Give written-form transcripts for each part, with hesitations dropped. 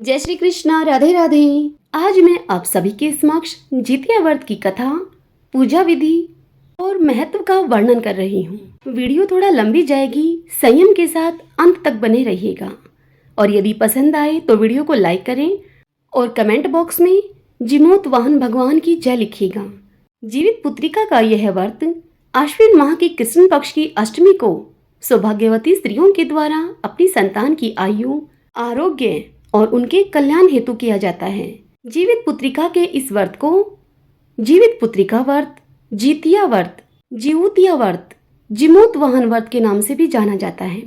जय श्री कृष्णा, राधे राधे। आज मैं आप सभी के समक्ष जितिया व्रत की कथा, पूजा विधि और महत्व का वर्णन कर रही हूँ। वीडियो थोड़ा लंबी जाएगी, संयम के साथ अंत तक बने रहिएगा। और यदि पसंद आए तो वीडियो को लाइक करें और कमेंट बॉक्स में जिमोत वाहन भगवान की जय लिखिएगा। जीवित पुत्रिका का यह व्रत आश्विन माह की कृष्ण पक्ष की अष्टमी को सौभाग्यवती स्त्रियों के द्वारा अपनी संतान की आयु, आरोग्य और उनके कल्याण हेतु किया जाता है। जीवित पुत्रिका के इस व्रत को जीवित पुत्रिका व्रत, जितिया व्रत, जिउतिया व्रत, जिमोत वाहन व्रत के नाम से भी जाना जाता है।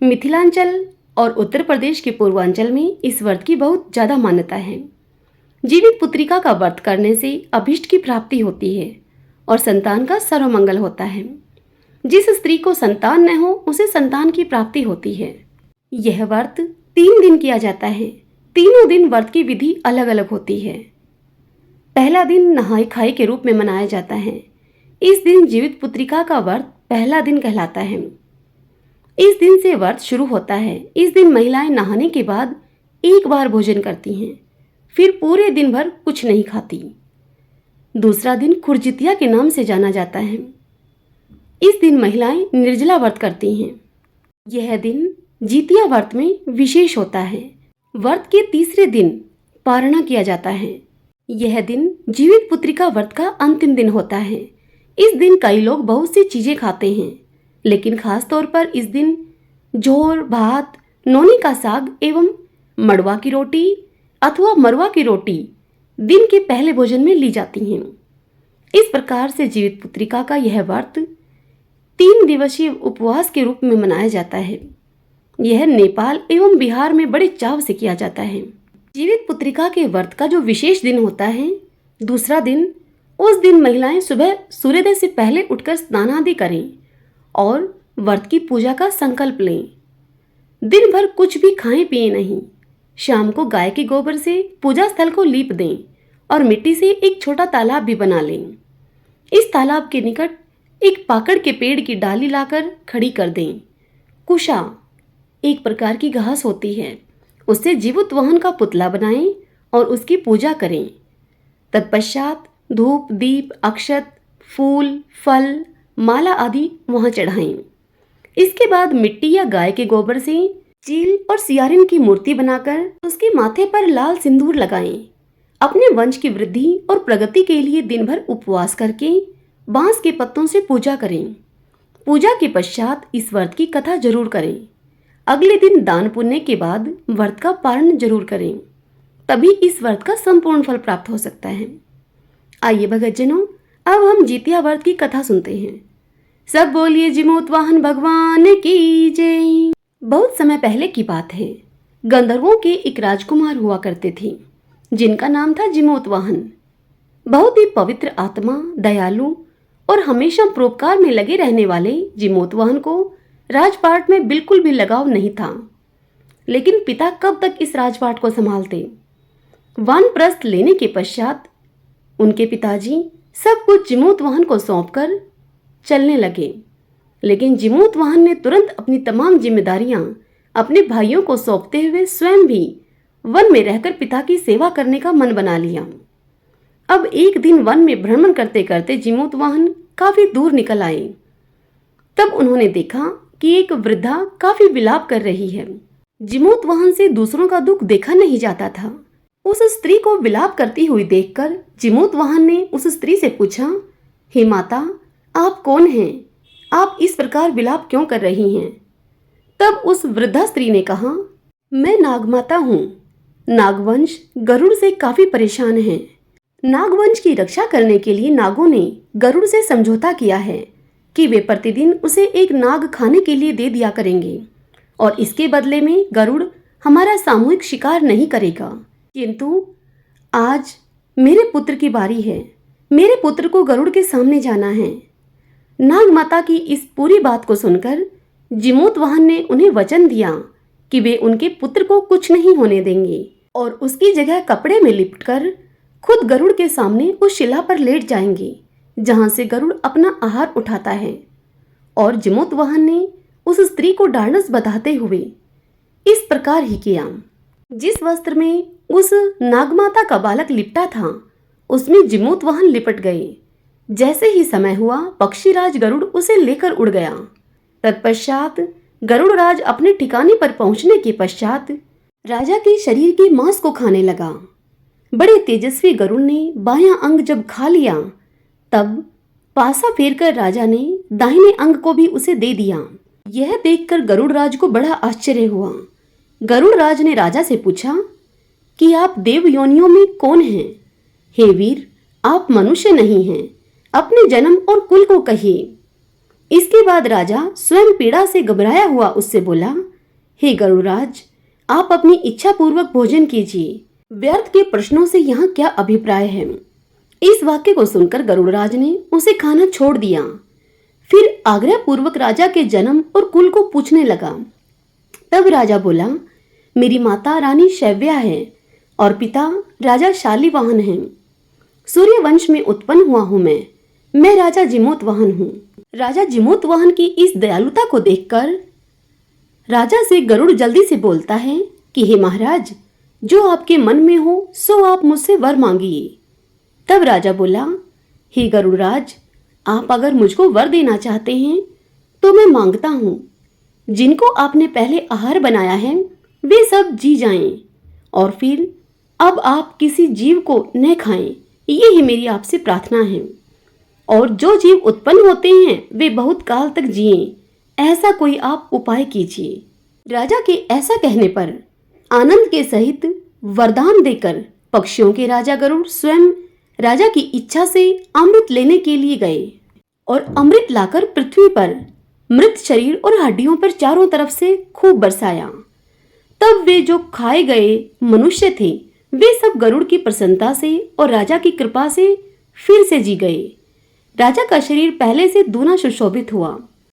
मिथिलांचल और उत्तर प्रदेश के पूर्वांचल में इस व्रत की बहुत ज्यादा मान्यता है। जीवित पुत्रिका का व्रत करने से अभीष्ट की प्राप्ति होती है और संतान का सर्वमंगल होता है। जिस स्त्री को संतान न हो उसे संतान की प्राप्ति होती है। यह व्रत 3 दिन किया जाता है। तीनों दिन व्रत की विधि अलग अलग होती है। पहला दिन नहाय खाई के रूप में मनाया जाता है। इस दिन जीवित पुत्रिका का व्रत पहला दिन कहलाता है। इस दिन से व्रत शुरू होता है। इस दिन महिलाएं नहाने के बाद एक बार भोजन करती हैं, फिर पूरे दिन भर कुछ नहीं खाती। दूसरा दिन खुरजितिया के नाम से जाना जाता है। इस दिन महिलाएं निर्जला व्रत करती हैं। यह दिन जितिया व्रत में विशेष होता है। व्रत के तीसरे दिन पारणा किया जाता है। यह दिन जीवित पुत्रिका व्रत का अंतिम दिन होता है। इस दिन कई लोग बहुत सी चीजें खाते हैं, लेकिन खास तौर पर इस दिन जोर भात, नौनी का साग एवं मड़वा की रोटी अथवा मरवा की रोटी दिन के पहले भोजन में ली जाती हैं। इस प्रकार से जीवित पुत्रिका का यह व्रत 3 दिवसीय उपवास के रूप में मनाया जाता है। यह नेपाल एवं बिहार में बड़े चाव से किया जाता है। जीवित पुत्रिका के व्रत का जो विशेष दिन होता है, दूसरा दिन, उस दिन महिलाएं सुबह सूर्योदय से पहले उठकर स्नान आदि करें और व्रत की पूजा का संकल्प लें। दिन भर कुछ भी खाएं पिए नहीं। शाम को गाय के गोबर से पूजा स्थल को लीप दें और मिट्टी से एक छोटा तालाब भी बना लें। इस तालाब के निकट एक पाकड़ के पेड़ की डाली लाकर खड़ी कर दें। कुशा एक प्रकार की घास होती है, उससे जीवित वाहन का पुतला बनाएं और उसकी पूजा करें। तत्पश्चात धूप, दीप, अक्षत, फूल, फल, माला आदि वहां चढ़ाएं। इसके बाद मिट्टी या गाय के गोबर से चील और सियारिन की मूर्ति बनाकर उसके माथे पर लाल सिंदूर लगाएं। अपने वंश की वृद्धि और प्रगति के लिए दिन भर उपवास करके बांस के पत्तों से पूजा करें। पूजा के पश्चात इस व्रत की कथा जरूर करें। अगले दिन दान पुण्य के बाद व्रत का पारण जरूर करें, तभी इस व्रत का संपूर्ण फल प्राप्त हो सकता है। आइए भगतजनों, अब हम जितिया व्रत की कथा सुनते हैं। सब बोलिए जिमोत वाहन भगवान की जय। बहुत समय पहले की बात है। गंधर्वों के एक राजकुमार हुआ करते थे, जिनका नाम था जिमोत वाहन। बहुत ही पवित्र आत्मा, दयालु और हमेशा परोपकार में लगे रहने वाले जिमोत वाहन को राजपाट में बिल्कुल भी लगाव नहीं था। लेकिन पिता कब तक इस राजपाट को संभालते। वानप्रस्थ लेने के पश्चात उनके पिताजी सब कुछ जिमोत वाहन को सौंपकर चलने लगे। लेकिन जिमोत वाहन ने तुरंत अपनी तमाम जिम्मेदारियां अपने भाइयों को सौंपते हुए स्वयं भी वन में रहकर पिता की सेवा करने का मन बना लिया। अब एक दिन वन में भ्रमण करते करते जिमोत वाहन काफी दूर निकल आए। तब उन्होंने देखा कि एक वृद्धा काफी विलाप कर रही है। जिमोत वाहन से दूसरों का दुख देखा नहीं जाता था। उस स्त्री को विलाप करती हुई देखकर जिमोत वाहन ने उस स्त्री से पूछा, हे माता, आप कौन हैं? आप इस प्रकार विलाप क्यों कर रही हैं? तब उस वृद्धा स्त्री ने कहा, मैं नागमाता हूँ। नागवंश गरुड़ से काफी परेशान है। नागवंश की रक्षा करने के लिए नागों ने गरुड़ से समझौता किया है कि वे प्रतिदिन उसे एक नाग खाने के लिए दे दिया करेंगे और इसके बदले में गरुड़ हमारा सामूहिक शिकार नहीं करेगा। किंतु आज मेरे पुत्र की बारी है। मेरे पुत्र को गरुड़ के सामने जाना है। नाग माता की इस पूरी बात को सुनकर जिमोत वाहन ने उन्हें वचन दिया कि वे उनके पुत्र को कुछ नहीं होने देंगे और उसकी जगह कपड़े में लिपटकर खुद गरुड़ के सामने उस शिला पर लेट जाएंगे जहां से गरुड़ अपना आहार उठाता है। और जिमोत वाहन ने उस स्त्री को ढाढ़स बंधाते हुए इस प्रकार ही किया। जिस वस्त्र में उस नागमाता का बालक लिपटा था उसमें जिमूतवाहन लिपट गए। जैसे ही समय हुआ पक्षीराज गरुड़ उसे लेकर उड़ गया। तत्पश्चात गरुड़राज अपने ठिकाने पर पहुंचने के पश्चात राजा के शरीर के मांस को खाने लगा। बड़े तेजस्वी गरुड़ ने बायां अंग जब खा लिया तब पासा फेरकर राजा ने दाहिने अंग को भी उसे दे दिया। यह देखकर गरुड़राज को बड़ा आश्चर्य हुआ। गरुड़राज ने राजा से पूछा कि आप देव योनियों में कौन हैं? हे वीर, आप मनुष्य नहीं हैं, अपने जन्म और कुल को कहिए। इसके बाद राजा स्वयं पीड़ा से घबराया हुआ उससे बोला, हे गरुड़राज, आप अपनी इच्छा पूर्वक भोजन कीजिए, व्यर्थ के प्रश्नों से यहाँ क्या अभिप्राय है? इस वाक्य को सुनकर गरुड़राज ने उसे खाना छोड़ दिया। फिर आग्रह पूर्वक राजा के जन्म और कुल को पूछने लगा। तब राजा बोला, मेरी माता रानी शैव्या है और पिता राजा शालिवाहन हैं। सूर्य वंश में उत्पन्न हुआ हूँ मैं राजा जिमूतवाहन हूँ। राजा जिमूतवाहन की इस दयालुता को देखकर राजा से गरुड़ जल्दी से बोलता है कि हे महाराज, जो आपके मन में हो सो आप मुझसे वर मांगिए। तब राजा बोला, हे गरुड़राज, आप अगर मुझको वर देना चाहते हैं तो मैं मांगता हूँ, जिनको आपने पहले आहार बनाया है वे सब जी जाएं और फिर अब आप किसी जीव को न खाएं, ये ही मेरी आपसे प्रार्थना है। और जो जीव उत्पन्न होते हैं वे बहुत काल तक जिएं, ऐसा कोई आप उपाय कीजिए। राजा के ऐसा कहने पर आनंद के सहित वरदान देकर पक्षियों के राजा गरुड़ स्वयं राजा की इच्छा से अमृत लेने के लिए गए और अमृत लाकर पृथ्वी पर मृत शरीर और हड्डियों पर चारों तरफ से खूब बरसाया। तब वे जो खाए गए मनुष्य थे वे सब गरुड़ की प्रसन्नता से और राजा की कृपा से फिर से जी गए। राजा का शरीर पहले से दूना सुशोभित हुआ।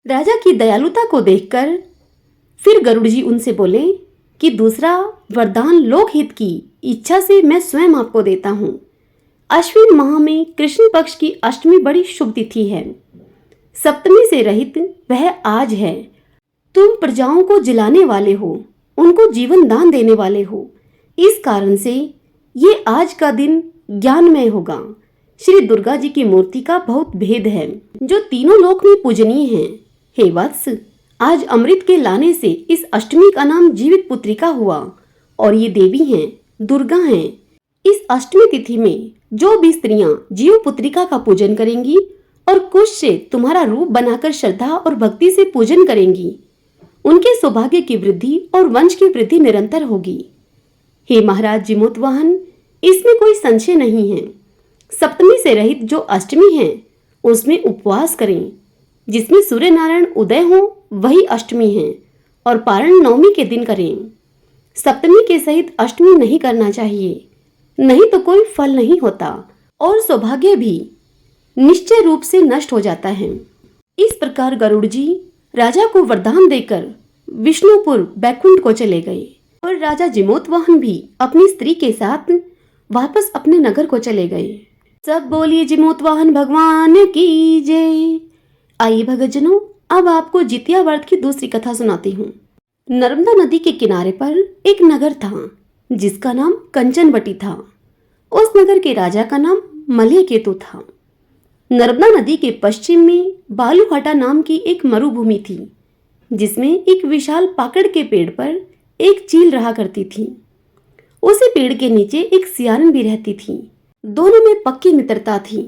राजा की दयालुता को देखकर फिर गरुड़ जी उनसे बोले कि दूसरा वरदान लोकहित की इच्छा से मैं स्वयं आपको देता हूँ। अश्विन माह में कृष्ण पक्ष की अष्टमी बड़ी शुभ तिथि है। सप्तमी से रहित वह आज है। तुम प्रजाओं को जिलाने वाले हो, उनको जीवन दान देने वाले हो, इस कारण से ये आज का दिन ज्ञानमय होगा। श्री दुर्गा जी की मूर्ति का बहुत भेद है जो तीनों लोक में पूजनीय है। हे वत्स, आज अमृत के लाने से इस अष्टमी का नाम जीवित पुत्रिका हुआ और ये देवी हैं, दुर्गा हैं। इस अष्टमी तिथि में जो भी स्त्रियां जीव पुत्रिका का पूजन करेंगी और कुश से तुम्हारा रूप बनाकर श्रद्धा और भक्ति से पूजन करेंगी, उनके सौभाग्य की वृद्धि और वंश की वृद्धि निरंतर होगी। हे महाराज जिमूतवाहन, इसमें कोई संशय नहीं है। सप्तमी से रहित जो अष्टमी है उसमें उपवास करें। जिसमें सूर्य नारायण उदय हो वही अष्टमी है और पारण नवमी के दिन करें। सप्तमी के सहित अष्टमी नहीं करना चाहिए, नहीं तो कोई फल नहीं होता और सौभाग्य भी निश्चय रूप से नष्ट हो जाता है। इस प्रकार गरुड़ जी राजा को वरदान देकर विष्णुपुर बैकुंठ को चले गए और राजा जिमूतवाहन भी अपनी स्त्री के साथ वापस अपने नगर को चले गए। सब बोलिए जिमूतवाहन भगवान की जय। आइए भगतजनों, अब आपको जितिया व्रत की दूसरी कथा सुनाती हूँ। नर्मदा नदी के किनारे पर एक नगर था जिसका नाम कंचनवटी था। उस नगर के राजा का नाम मलयकेतु था। नर्मदा नदी के पश्चिम में बालूघाटा नाम की एक मरुभूमि थी जिसमें एक विशाल पाकड़ के पेड़ पर एक चील रहा करती थी। उसी पेड़ के नीचे एक सियारन भी रहती थी। दोनों में पक्की मित्रता थी।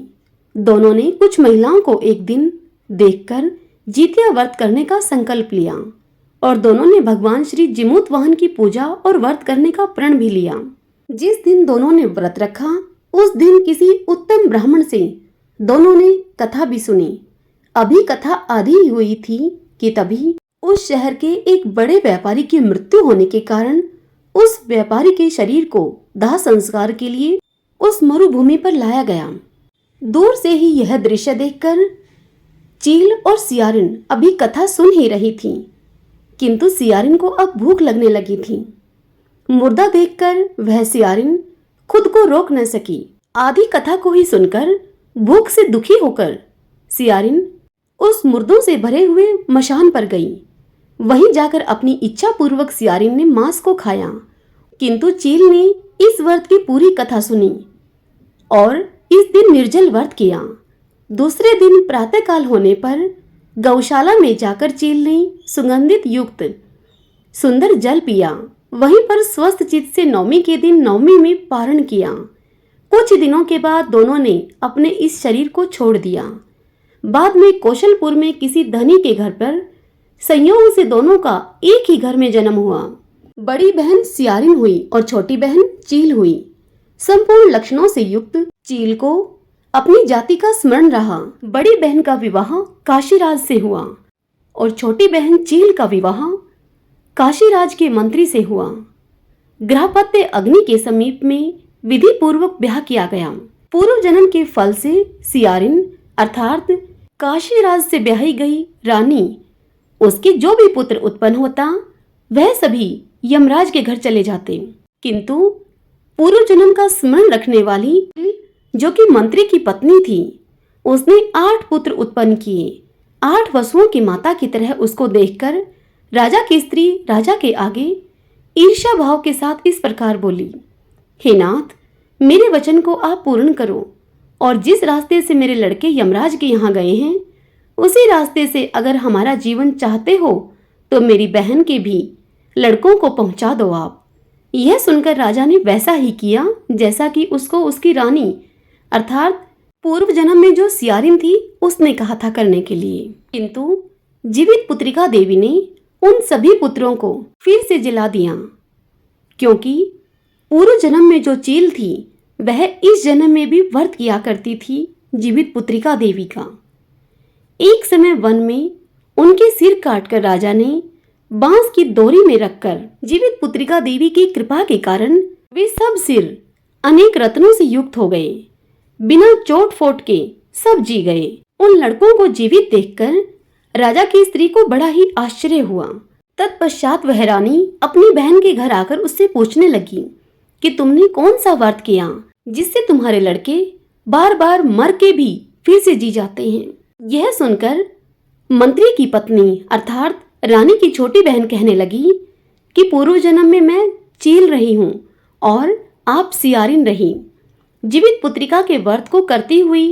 दोनों ने कुछ महिलाओं को एक दिन देखकर जितिया व्रत करने का संकल्प लिया और दोनों ने भगवान श्री जिमूतवाहन की पूजा और व्रत करने का प्रण भी लिया। जिस दिन दोनों ने व्रत रखा उस दिन किसी उत्तम ब्राह्मण से दोनों ने कथा भी सुनी। अभी कथा आधी ही हुई थी कि तभी उस शहर के एक बड़े व्यापारी की मृत्यु होने के कारण उस व्यापारी के शरीर को दाह संस्कार के लिए उस मरुभूमि पर लाया गया। दूर से ही यह दृश्य देखकर चील और सियारिन अभी कथा सुन ही रही थी, किंतु सियारिन को अब भूख लगने लगी थी। मुर्दा देखकर वह सियारिन खुद को रोक न सकी। आधी कथा को ही सुनकर भूख से दुखी होकर सियारिन उस मुर्दों से भरे हुए मशान पर गई। वहीं जाकर अपनी इच्छा पूर्वक सियारिन ने मांस को खाया। किंतु चील ने इस व्रत की पूरी कथा सुनी और इस दिन निर्जल व्रत किया। दूसरे दिन प्रातःकाल होने पर गौशाला में जाकर चील ने सुगंधित युक्त सुंदर जल पिया। वहीं पर स्वस्थ चित्त से नवमी के दिन नवमी में पारण किया। कुछ दिनों के बाद दोनों ने अपने इस शरीर को छोड़ दिया। बाद में कौशलपुर में किसी धनी के घर पर संयोग से दोनों का एक ही घर में जन्म हुआ। बड़ी बहन सियारिन हुई और छोटी बहन चील हुई। संपूर्ण लक्षणों से युक्त चील को अपनी जाति का स्मरण रहा। बड़ी बहन का विवाह काशीराज से हुआ और छोटी बहन चील का विवाह काशीराज के मंत्री से हुआ। ग्रहपत्य अग्नि के समीप में विधि पूर्वक ब्याह किया गया। पूर्व जन्म के फल से सियारिन अर्थात काशीराज से ब्याही गई रानी, उसके जो भी पुत्र उत्पन्न होता वह सभी यमराज के घर चले जाते। किंतु पूर्व जन्म का स्मरण रखने वाली जो कि मंत्री की पत्नी थी, उसने 8 पुत्र उत्पन्न किए। 8 वसुओं की माता की तरह उसको देखकर राजा की स्त्री राजा के आगे ईर्ष्या भाव के साथ इस प्रकार बोली, हे नाथ, मेरे वचन को आप पूर्ण करो और जिस रास्ते से मेरे लड़के यमराज के यहाँ गए हैं उसी रास्ते से अगर हमारा जीवन चाहते हो तो मेरी बहन के भी लड़कों को पहुंचा दो आप। यह सुनकर राजा ने वैसा ही किया जैसा कि उसको उसकी रानी अर्थात पूर्व जन्म में जो सियारिन थी उसने कहा था करने के लिए। किंतु जीवित पुत्रिका देवी ने उन सभी पुत्रों को फिर से जला दिया, क्योंकि पूर्व जन्म में जो चील थी वह इस जन्म में भी व्रत किया करती थी जीवित पुत्रिका देवी का। एक समय वन में उनके सिर काटकर राजा ने बांस की डोरी में रखकर जीवित पुत्रिका देवी की कृपा के कारण वे सब सिर अनेक रत्नों से युक्त हो गए। बिना चोट फोट के सब जी गए। उन लड़कों को जीवित देखकर राजा की स्त्री को बड़ा ही आश्चर्य हुआ। तत्पश्चात वह रानी अपनी बहन के घर आकर उससे पूछने लगी कि तुमने कौन सा व्रत किया जिससे तुम्हारे लड़के बार बार मर के भी फिर से जी जाते हैं। यह सुनकर मंत्री की पत्नी अर्थात रानी की छोटी बहन कहने लगी कि पूर्व जन्म में मैं चील रही हूँ और आप सियारिन रही। जीवित पुत्रिका के व्रत को करती हुई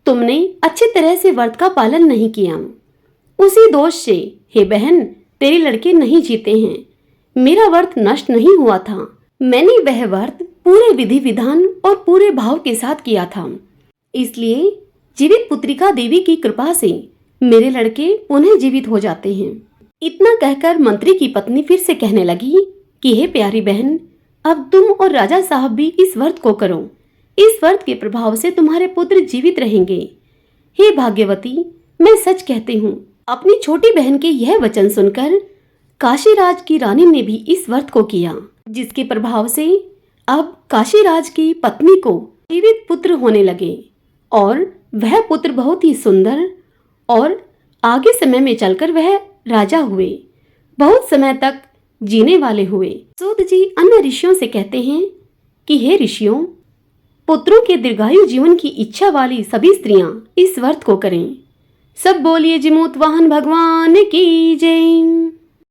तुमने अच्छी तरह से व्रत का पालन नहीं किया। उसी दोष से हे बहन तेरे लड़के नहीं जीते हैं। मेरा व्रत नष्ट नहीं हुआ था। मैंने वह व्रत पूरे विधि विधान और पूरे भाव के साथ किया था, इसलिए जीवित पुत्रिका देवी की कृपा से मेरे लड़के पुनः जीवित हो जाते हैं। इतना कहकर मंत्री की पत्नी फिर से कहने लगी कि हे प्यारी बहन, अब तुम और राजा साहब भी इस व्रत को करो। इस व्रत के प्रभाव से तुम्हारे पुत्र जीवित रहेंगे। हे भाग्यवती, मैं सच कहती हूँ। अपनी छोटी बहन के यह वचन सुनकर काशीराज की रानी ने भी इस व्रत को किया, जिसके प्रभाव से अब काशीराज की पत्नी को जीवित पुत्र होने लगे और वह पुत्र बहुत ही सुंदर और आगे समय में चलकर वह राजा हुए, बहुत समय तक जीने वाले हुए। सूत जी अन्य ऋषियों से कहते हैं कि हे ऋषियों, पुत्रों के दीर्घायु जीवन की इच्छा वाली सभी स्त्रियां इस व्रत को करें। सब बोलिए जिमूत वाहन भगवान की जय।